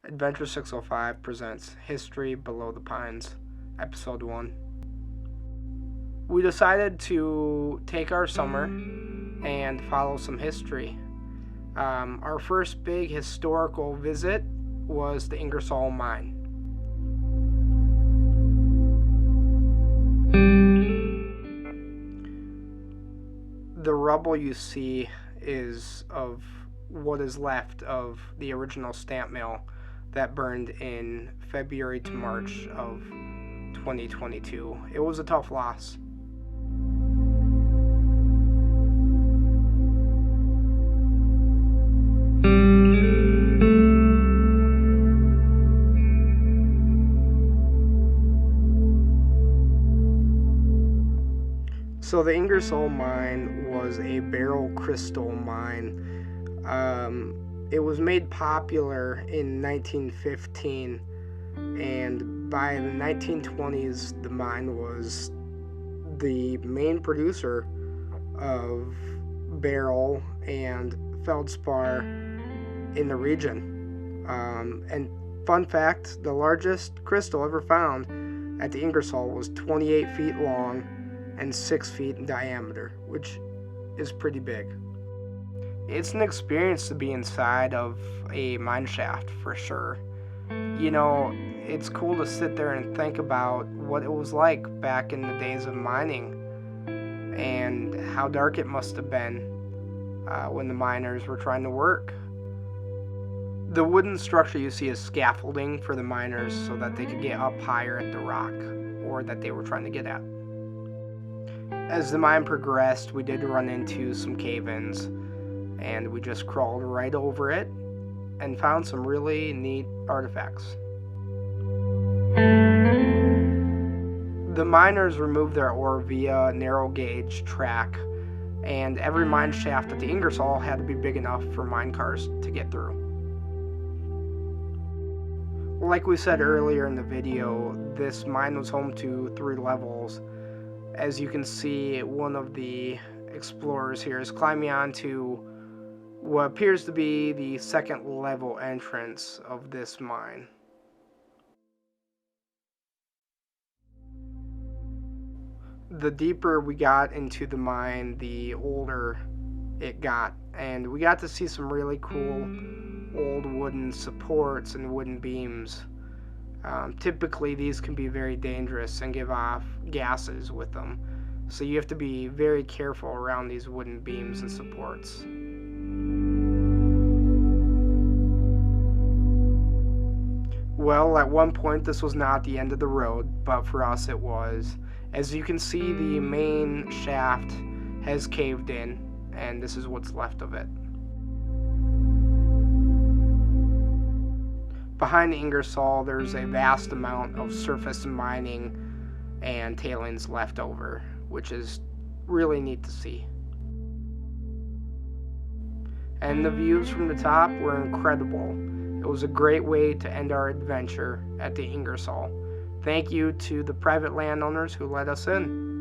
Adventure 605 presents History Below the Pines, Episode 1. We decided to take our summer and follow some history. Our first big historical visit was the Ingersoll Mine. The rubble you see is of what is left of the original stamp mill that burned in February to March of 2022. It was a tough loss. So the Ingersoll Mine was a Beryl Crystal mine. It was made popular in 1915, and by the 1920s, the mine was the main producer of beryl and feldspar in the region. And fun fact, the largest crystal ever found at the Ingersoll was 28 feet long and 6 feet in diameter, which is pretty big. It's an experience to be inside of a mine shaft for sure. You know, it's cool to sit there and think about what it was like back in the days of mining and how dark it must have been when the miners were trying to work. The wooden structure you see is scaffolding for the miners so that they could get up higher at the rock or that they were trying to get at. As the mine progressed, we did run into some cave-ins, and we just crawled right over it and found some really neat artifacts. The miners removed their ore via narrow gauge track, and every mine shaft at the Ingersoll had to be big enough for mine cars to get through. Like we said earlier in the video, this mine was home to 3 levels. As you can see, one of the explorers here is climbing onto what appears to be the second level entrance of this mine. The deeper we got into the mine, the older it got, and we got to see some really cool old wooden supports and wooden beams. Typically, these can be very dangerous and give off gases with them, so you have to be very careful around these wooden beams and supports. Well, at one point this was not the end of the road, but for us it was. As you can see, the main shaft has caved in, and this is what's left of it. Behind the Ingersoll, there's a vast amount of surface mining and tailings left over, which is really neat to see. And the views from the top were incredible. It was a great way to end our adventure at the Ingersoll. Thank you to the private landowners who let us in.